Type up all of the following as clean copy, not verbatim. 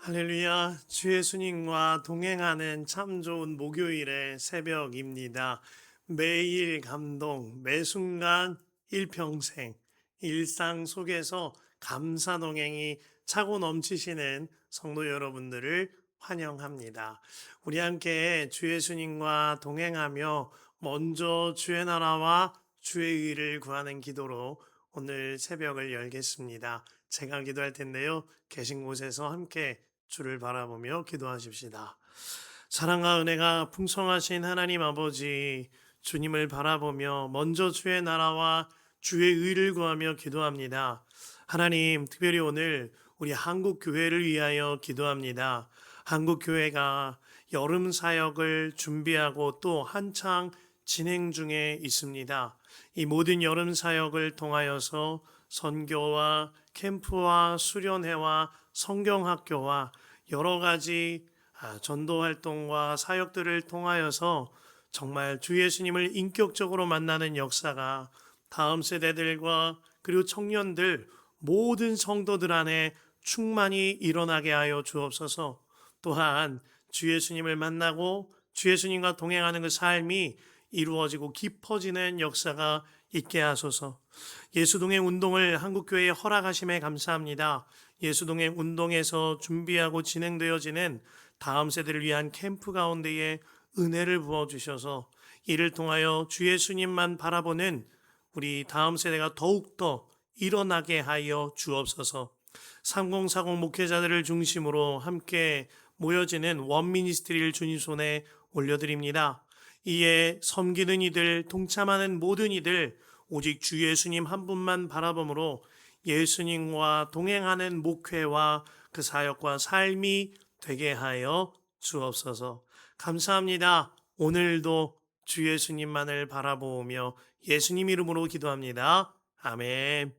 할렐루야, 주 예수님과 동행하는 참 좋은 목요일의 새벽입니다. 매일 감동, 매 순간 일평생, 일상 속에서 감사 동행이 차고 넘치시는 성도 여러분들을 환영합니다. 우리 함께 주 예수님과 동행하며 먼저 주의 나라와 주의 의를 구하는 기도로 오늘 새벽을 열겠습니다. 제가 기도할 텐데요. 계신 곳에서 함께 주를 바라보며 기도하십시다. 사랑과 은혜가 풍성하신 하나님 아버지, 주님을 바라보며 먼저 주의 나라와 주의 의를 구하며 기도합니다. 하나님, 특별히 오늘 우리 한국 교회를 위하여 기도합니다. 한국 교회가 여름 사역을 준비하고 또 한창 진행 중에 있습니다. 이 모든 여름 사역을 통하여서 선교와 캠프와 수련회와 성경학교와 여러 가지 전도 활동과 사역들을 통하여서 정말 주 예수님을 인격적으로 만나는 역사가 다음 세대들과 그리고 청년들 모든 성도들 안에 충만히 일어나게 하여 주옵소서. 또한 주 예수님을 만나고 주 예수님과 동행하는 그 삶이 이루어지고 깊어지는 역사가 있게 하소서. 예수동행 운동을 한국교회에 허락하심에 감사합니다. 예수동행 운동에서 준비하고 진행되어지는 다음 세대를 위한 캠프 가운데에 은혜를 부어주셔서 이를 통하여 주 예수님만 바라보는 우리 다음 세대가 더욱더 일어나게 하여 주옵소서. 3040 목회자들을 중심으로 함께 모여지는 원미니스트리를 주님 손에 올려드립니다. 이에 섬기는 이들, 동참하는 모든 이들 오직 주 예수님 한 분만 바라봄으로 예수님과 동행하는 목회와 그 사역과 삶이 되게 하여 주옵소서. 감사합니다. 오늘도 주 예수님만을 바라보며 예수님 이름으로 기도합니다. 아멘.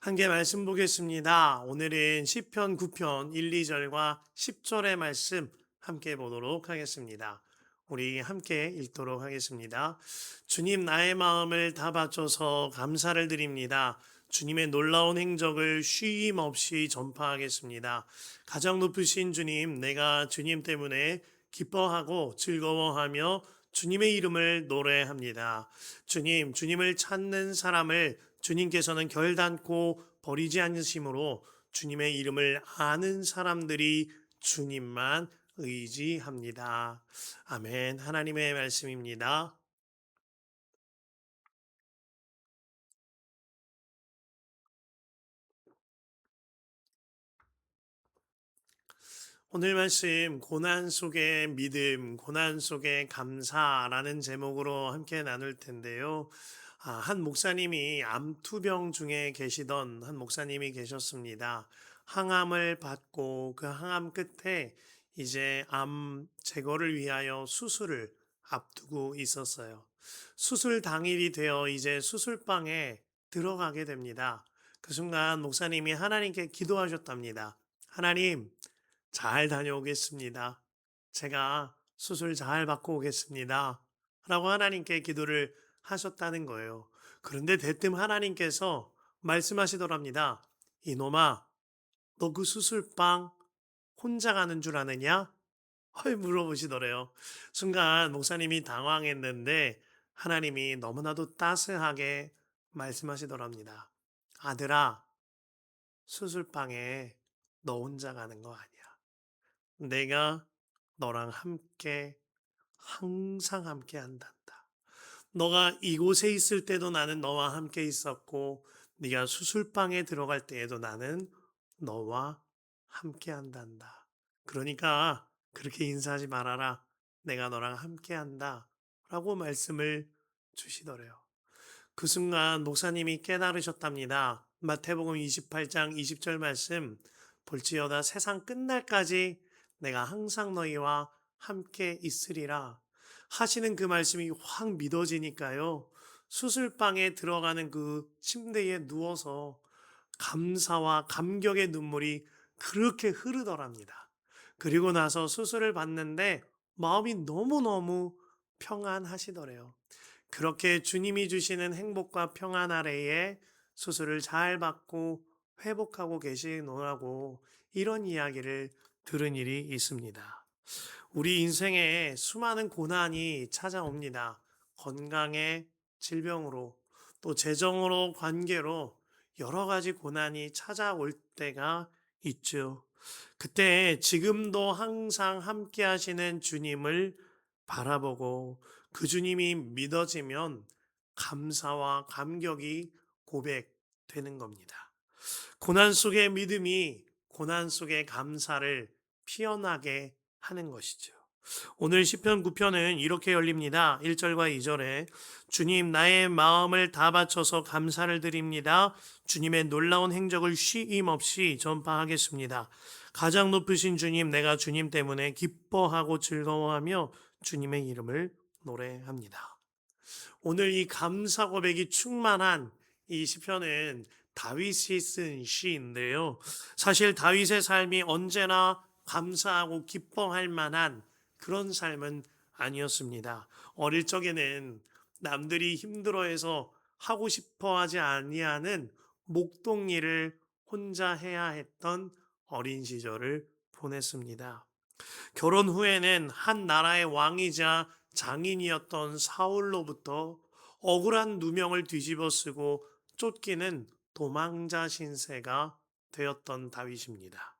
함께 말씀 보겠습니다. 오늘은 시편 9편 1, 2절과 10절의 말씀 함께 보도록 하겠습니다. 우리 함께 읽도록 하겠습니다. 주님, 나의 마음을 다 바쳐서 감사를 드립니다. 주님의 놀라운 행적을 쉼 없이 전파하겠습니다. 가장 높으신 주님, 내가 주님 때문에 기뻐하고 즐거워하며 주님의 이름을 노래합니다. 주님, 주님을 찾는 사람을 주님께서는 결단코 버리지 않으심으로 주님의 이름을 아는 사람들이 주님만 의지합니다. 아멘. 하나님의 말씀입니다. 오늘 말씀 고난 속의 믿음, 고난 속의 감사라는 제목으로 함께 나눌 텐데요. 한 목사님이 암투병 중에 계시던 한 목사님이 계셨습니다. 항암을 받고 그 항암 끝에 이제 암 제거를 위하여 수술을 앞두고 있었어요. 수술 당일이 되어 이제 수술방에 들어가게 됩니다. 그 순간 목사님이 하나님께 기도하셨답니다. 하나님, 잘 다녀오겠습니다. 제가 수술 잘 받고 오겠습니다. 라고 하나님께 기도를 하셨다는 거예요. 그런데 대뜸 하나님께서 말씀하시더랍니다. 이놈아, 너 그 수술방 혼자 가는 줄 아느냐? 물어보시더래요. 순간 목사님이 당황했는데 하나님이 너무나도 따스하게 말씀하시더랍니다. 아들아, 수술방에 너 혼자 가는 거 아니야. 내가 너랑 함께 항상 함께 한단다. 너가 이곳에 있을 때도 나는 너와 함께 있었고 네가 수술방에 들어갈 때에도 나는 너와 함께 한단다. 그러니까 그렇게 인사하지 말아라. 내가 너랑 함께 한다. 라고 말씀을 주시더래요. 그 순간 목사님이 깨달으셨답니다. 마태복음 28장 20절 말씀 볼지어다 세상 끝날까지 내가 항상 너희와 함께 있으리라 하시는 그 말씀이 확 믿어지니까요. 수술방에 들어가는 그 침대에 누워서 감사와 감격의 눈물이 그렇게 흐르더랍니다. 그리고 나서 수술을 받는데 마음이 너무너무 평안하시더래요. 그렇게 주님이 주시는 행복과 평안 아래에 수술을 잘 받고 회복하고 계시노라고 이런 이야기를 들은 일이 있습니다. 우리 인생에 수많은 고난이 찾아옵니다. 건강에, 질병으로, 또 재정으로, 관계로 여러 가지 고난이 찾아올 때가 있죠. 그때 지금도 항상 함께 하시는 주님을 바라보고 그 주님이 믿어지면 감사와 감격이 고백되는 겁니다. 고난 속의 믿음이 고난 속의 감사를 피어나게 하는 것이죠. 오늘 시편 9편은 이렇게 열립니다. 1절과 2절에 주님 나의 마음을 다 바쳐서 감사를 드립니다. 주님의 놀라운 행적을 쉼 없이 전파하겠습니다. 가장 높으신 주님 내가 주님 때문에 기뻐하고 즐거워하며 주님의 이름을 노래합니다. 오늘 이 감사 고백이 충만한 이 시편은 다윗이 쓴 시인데요. 사실 다윗의 삶이 언제나 감사하고 기뻐할 만한 그런 삶은 아니었습니다. 어릴 적에는 남들이 힘들어해서 하고 싶어 하지 아니하는 목동 일을 혼자 해야 했던 어린 시절을 보냈습니다. 결혼 후에는 한 나라의 왕이자 장인이었던 사울로부터 억울한 누명을 뒤집어 쓰고 쫓기는 도망자 신세가 되었던 다윗입니다.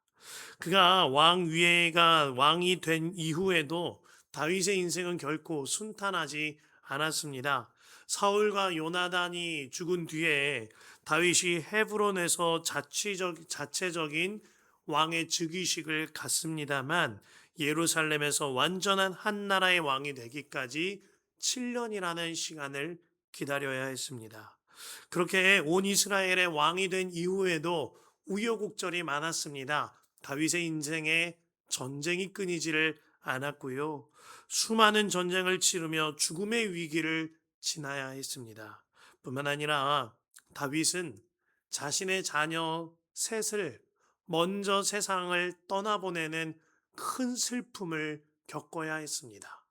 그가 왕이 된 이후에도 다윗의 인생은 결코 순탄하지 않았습니다. 사울과 요나단이 죽은 뒤에 다윗이 헤브론에서 자체적인 왕의 즉위식을 갖습니다만 예루살렘에서 완전한 한 나라의 왕이 되기까지 7년이라는 시간을 기다려야 했습니다. 그렇게 온 이스라엘의 왕이 된 이후에도 우여곡절이 많았습니다. 다윗의 인생에 전쟁이 끊이지를 않았고요. 수많은 전쟁을 치르며 죽음의 위기를 지나야 했습니다. 뿐만 아니라 다윗은 자신의 자녀 셋을 먼저 세상을 떠나보내는 큰 슬픔을 겪어야 했습니다.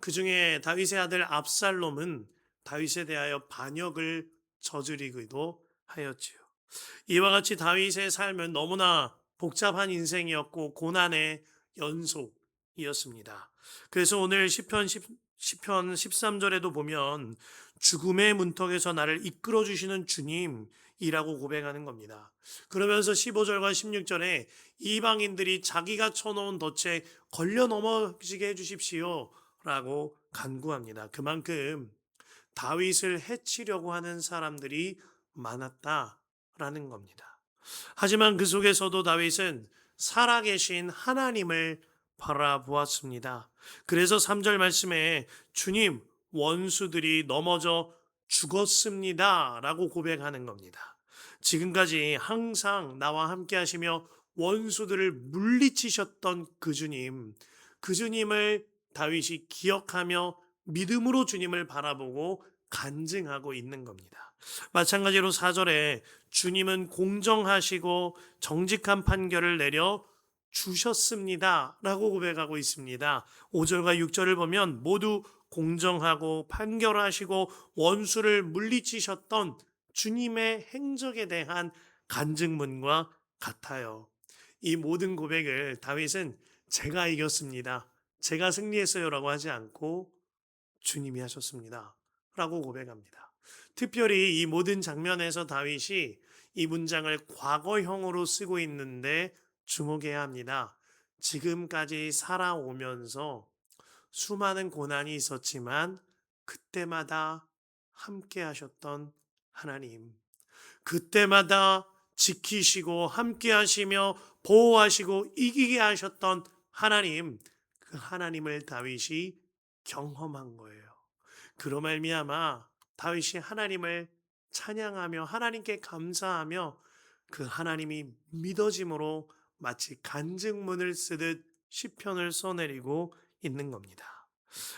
그 중에 다윗의 아들 압살롬은 다윗에 대하여 반역을 저지르기도 하였지요. 이와 같이 다윗의 삶은 너무나 복잡한 인생이었고 고난의 연속이었습니다. 그래서 오늘 시편 13절에도 보면 죽음의 문턱에서 나를 이끌어 주시는 주님이라고 고백하는 겁니다. 그러면서 15절과 16절에 이방인들이 자기가 쳐놓은 덫에 걸려 넘어지게 해주십시오 라고 간구합니다. 그만큼 다윗을 해치려고 하는 사람들이 많았다라는 겁니다. 하지만 그 속에서도 다윗은 살아계신 하나님을 바라보았습니다. 그래서 3절 말씀에 주님 원수들이 넘어져 죽었습니다 라고 고백하는 겁니다. 지금까지 항상 나와 함께 하시며 원수들을 물리치셨던 그 주님을 다윗이 기억하며 믿음으로 주님을 바라보고 간증하고 있는 겁니다. 마찬가지로 4절에 주님은 공정하시고 정직한 판결을 내려 주셨습니다 라고 고백하고 있습니다. 5절과 6절을 보면 모두 공정하고 판결하시고 원수를 물리치셨던 주님의 행적에 대한 간증문과 같아요. 이 모든 고백을 다윗은 제가 이겼습니다. 제가 승리했어요 라고 하지 않고 주님이 하셨습니다 라고 고백합니다. 특별히 이 모든 장면에서 다윗이 이 문장을 과거형으로 쓰고 있는데 주목해야 합니다. 지금까지 살아오면서 수많은 고난이 있었지만 그때마다 함께 하셨던 하나님, 그때마다 지키시고 함께 하시며 보호하시고 이기게 하셨던 하나님, 그 하나님을 다윗이 경험한 거예요. 그로 말미암아 다윗이 하나님을 찬양하며 하나님께 감사하며 그 하나님이 믿어짐으로 마치 간증문을 쓰듯 시편을 써내리고 있는 겁니다.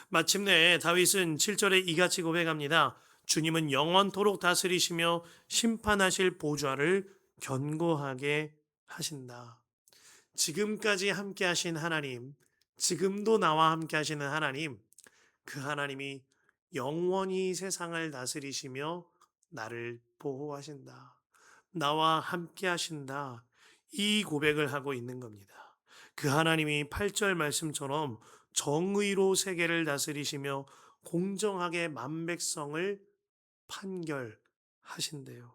마침내 다윗은 7절에 이같이 고백합니다. 주님은 영원토록 다스리시며 심판하실 보좌를 견고하게 하신다. 지금까지 함께 하신 하나님, 지금도 나와 함께 하시는 하나님, 그 하나님이 영원히 세상을 다스리시며 나를 보호하신다. 나와 함께 하신다. 이 고백을 하고 있는 겁니다. 그 하나님이 8절 말씀처럼 정의로 세계를 다스리시며 공정하게 만백성을 판결하신대요.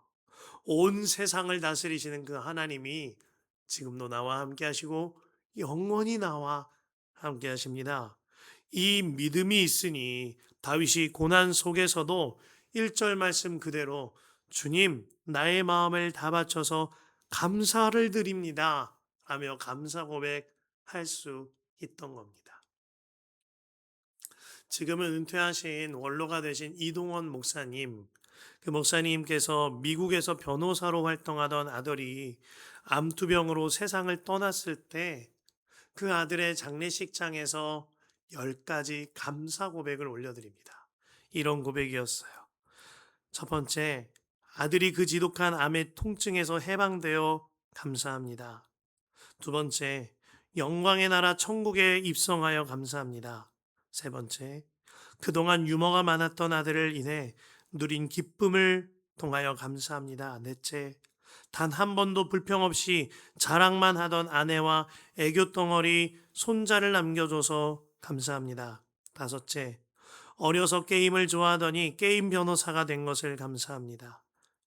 온 세상을 다스리시는 그 하나님이 지금도 나와 함께 하시고 영원히 나와 함께 하십니다. 이 믿음이 있으니 다윗이 고난 속에서도 1절 말씀 그대로 주님, 나의 마음을 다 바쳐서 감사를 드립니다. 하며 감사 고백할 수 있던 겁니다. 지금은 은퇴하신 원로가 되신 이동원 목사님, 그 목사님께서 미국에서 변호사로 활동하던 아들이 암투병으로 세상을 떠났을 때 그 아들의 장례식장에서 10가지 감사 고백을 올려드립니다. 이런 고백이었어요. 첫 번째, 아들이 그 지독한 암의 통증에서 해방되어 감사합니다. 두 번째, 영광의 나라 천국에 입성하여 감사합니다. 세 번째, 그동안 유머가 많았던 아들을 인해 누린 기쁨을 통하여 감사합니다. 넷째, 단 한 번도 불평 없이 자랑만 하던 아내와 애교 덩어리 손자를 남겨줘서 감사합니다. 다섯째, 어려서 게임을 좋아하더니 게임 변호사가 된 것을 감사합니다.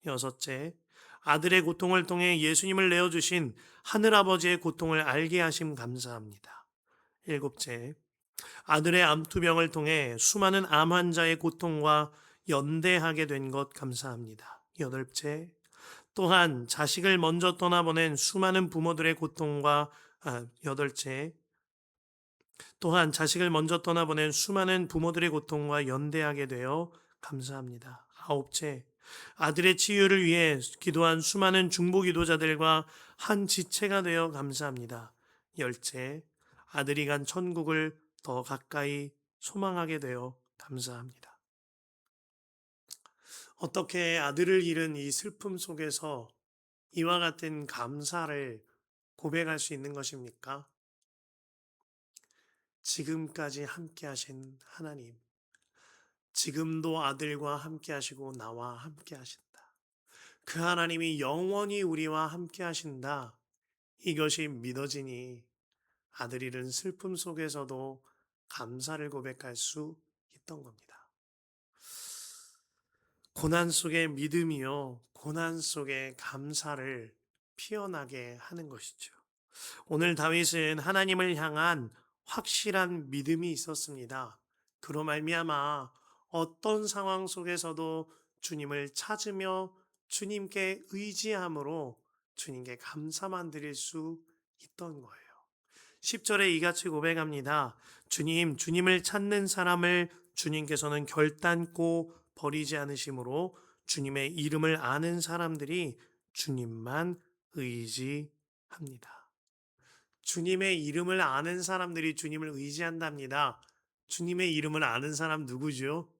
여섯째, 아들의 고통을 통해 예수님을 내어주신 하늘아버지의 고통을 알게 하심 감사합니다. 일곱째, 아들의 암투병을 통해 수많은 암 환자의 고통과 연대하게 된 것 감사합니다. 여덟째, 또한 자식을 먼저 떠나보낸 수많은 부모들의 고통과 여덟째, 또한 자식을 먼저 떠나보낸 수많은 부모들의 고통과 연대하게 되어 감사합니다. 아홉째, 아들의 치유를 위해 기도한 수많은 중보 기도자들과 한 지체가 되어 감사합니다. 열째, 아들이 간 천국을 더 가까이 소망하게 되어 감사합니다. 어떻게 아들을 잃은 이 슬픔 속에서 이와 같은 감사를 고백할 수 있는 것입니까? 지금까지 함께 하신 하나님, 지금도 아들과 함께 하시고 나와 함께 하신다. 그 하나님이 영원히 우리와 함께 하신다. 이것이 믿어지니 아들 잃은 슬픔 속에서도 감사를 고백할 수 있던 겁니다. 고난 속의 믿음이요, 고난 속의 감사를 피어나게 하는 것이죠. 오늘 다윗은 하나님을 향한 확실한 믿음이 있었습니다. 그로 말미암아 어떤 상황 속에서도 주님을 찾으며 주님께 의지함으로 주님께 감사만 드릴 수 있던 거예요. 10절에 이같이 고백합니다. 주님, 주님을 찾는 사람을 주님께서는 결단코 버리지 않으심으로 주님의 이름을 아는 사람들이 주님만 의지합니다. 주님의 이름을 아는 사람들이 주님을 의지한답니다. 주님의 이름을 아는 사람 누구죠?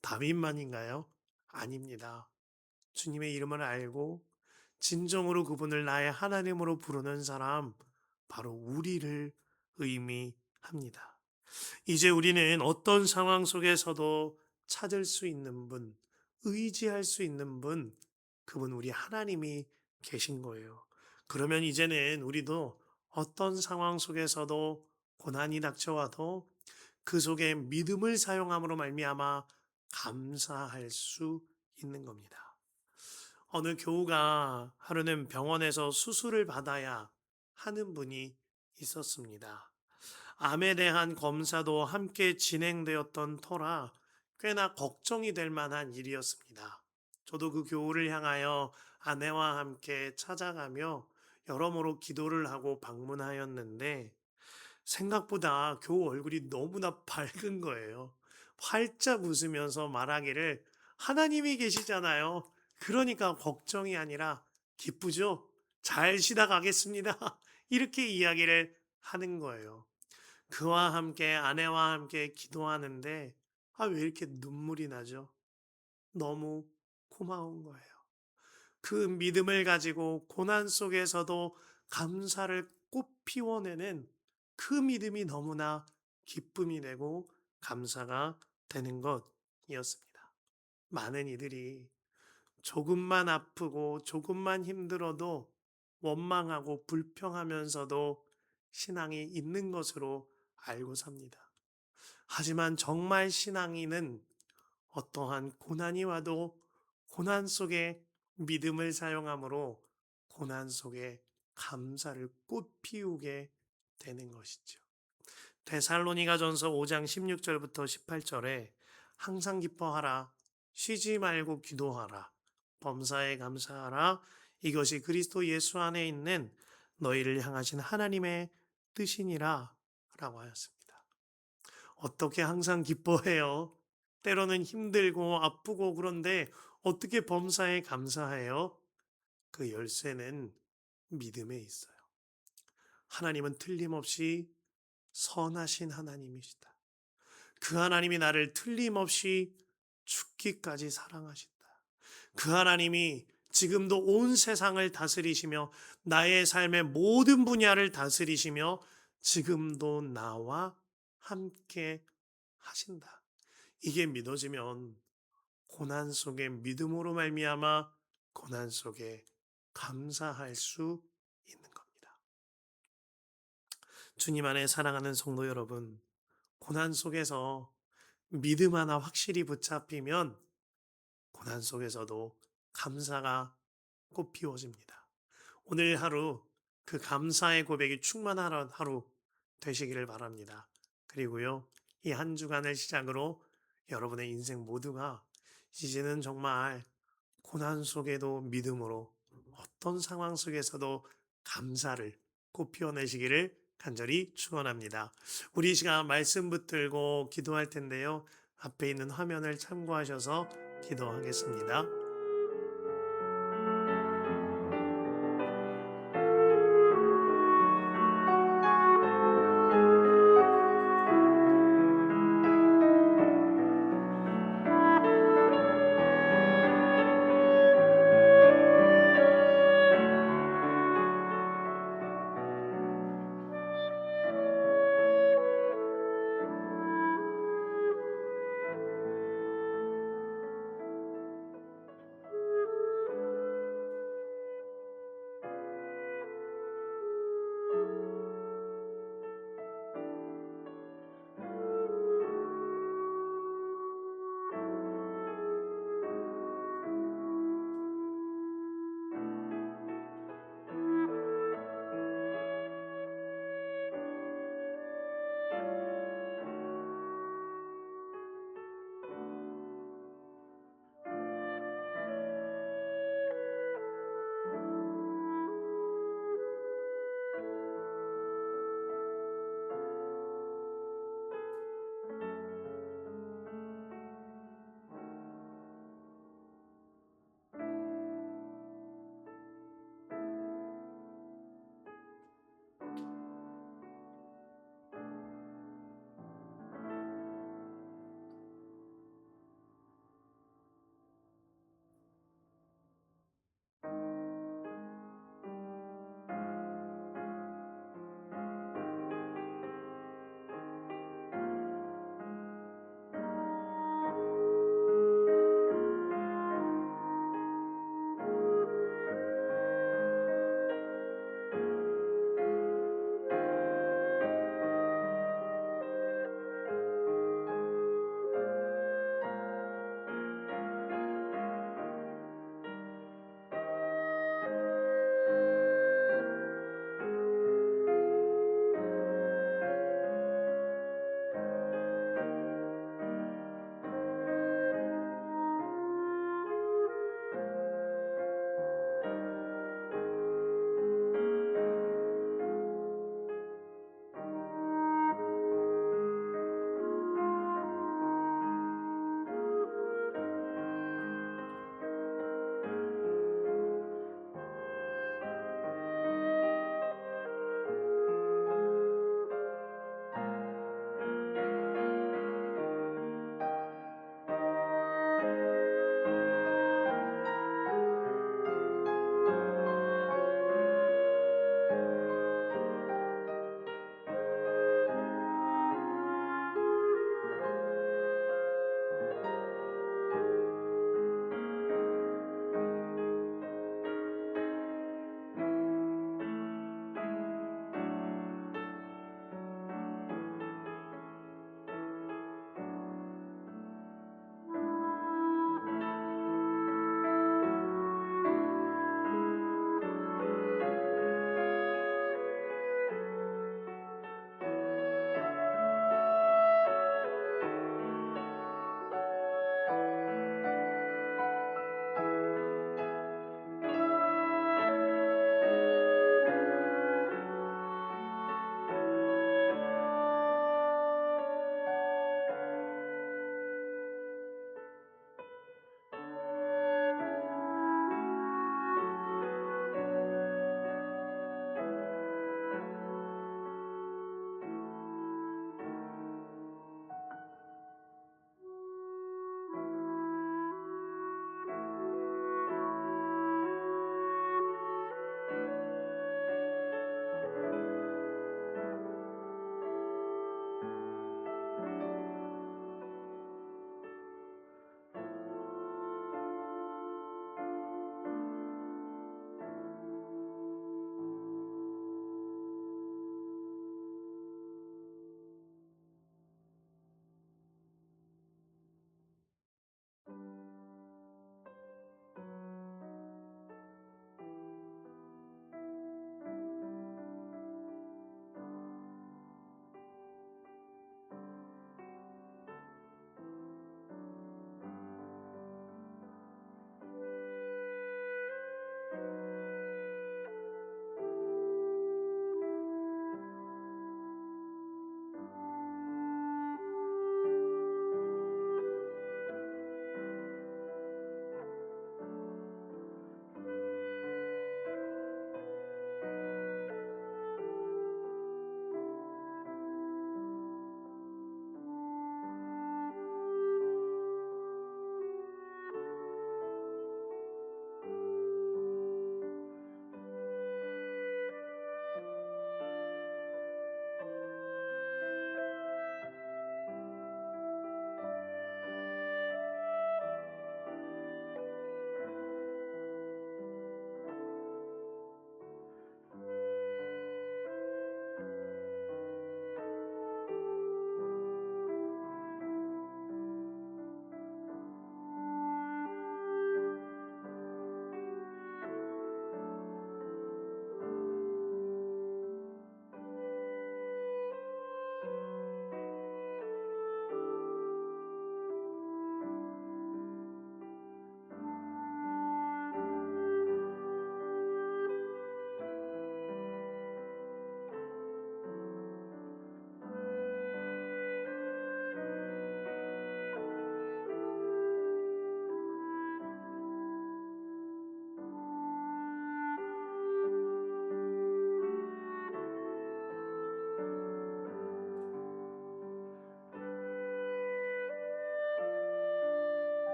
다윗만인가요? 아닙니다. 주님의 이름을 알고 진정으로 그분을 나의 하나님으로 부르는 사람, 바로 우리를 의미합니다. 이제 우리는 어떤 상황 속에서도 찾을 수 있는 분, 의지할 수 있는 분, 그분 우리 하나님이 계신 거예요. 그러면 이제는 우리도 어떤 상황 속에서도 고난이 닥쳐와도 그 속에 믿음을 사용함으로 말미암아 감사할 수 있는 겁니다. 어느 교우가 하루는 병원에서 수술을 받아야 하는 분이 있었습니다. 암에 대한 검사도 함께 진행되었던 터라 꽤나 걱정이 될 만한 일이었습니다. 저도 그 교우를 향하여 아내와 함께 찾아가며 여러모로 기도를 하고 방문하였는데 생각보다 교우 얼굴이 너무나 밝은 거예요. 활짝 웃으면서 말하기를 하나님이 계시잖아요. 그러니까 걱정이 아니라 기쁘죠? 잘 쉬다 가겠습니다. 이렇게 이야기를 하는 거예요. 그와 함께 아내와 함께 기도하는데 왜 이렇게 눈물이 나죠? 너무 고마운 거예요. 그 믿음을 가지고 고난 속에서도 감사를 꽃 피워내는 그 믿음이 너무나 기쁨이 되고 감사가 되는 것이었습니다. 많은 이들이 조금만 아프고 조금만 힘들어도 원망하고 불평하면서도 신앙이 있는 것으로 알고 삽니다. 하지만 정말 신앙인은 어떠한 고난이 와도 고난 속에 믿음을 사용함으로 고난 속에 감사를 꽃 피우게 되는 것이죠. 데살로니가전서 5장 16절부터 18절에 항상 기뻐하라, 쉬지 말고 기도하라, 범사에 감사하라, 이것이 그리스도 예수 안에 있는 너희를 향하신 하나님의 뜻이니라 라고 하였습니다. 어떻게 항상 기뻐해요? 때로는 힘들고 아프고 그런데 어떻게 범사에 감사해요? 그 열쇠는 믿음에 있어요. 하나님은 틀림없이 선하신 하나님이시다. 그 하나님이 나를 틀림없이 죽기까지 사랑하신다. 그 하나님이 지금도 온 세상을 다스리시며 나의 삶의 모든 분야를 다스리시며 지금도 나와 함께 하신다. 이게 믿어지면 고난 속에 믿음으로 말미암아 고난 속에 감사할 수 있는 겁니다. 주님 안에 사랑하는 성도 여러분, 고난 속에서 믿음 하나 확실히 붙잡히면 고난 속에서도 감사가 꽃피워집니다. 오늘 하루 그 감사의 고백이 충만한 하루 되시기를 바랍니다. 그리고요, 이 한 주간을 시작으로 여러분의 인생 모두가 이제는 정말 고난 속에도 믿음으로 어떤 상황 속에서도 감사를 꽃피워내시기를 간절히 축원합니다. 우리 이 시간 말씀 붙들고 기도할 텐데요. 앞에 있는 화면을 참고하셔서 기도하겠습니다.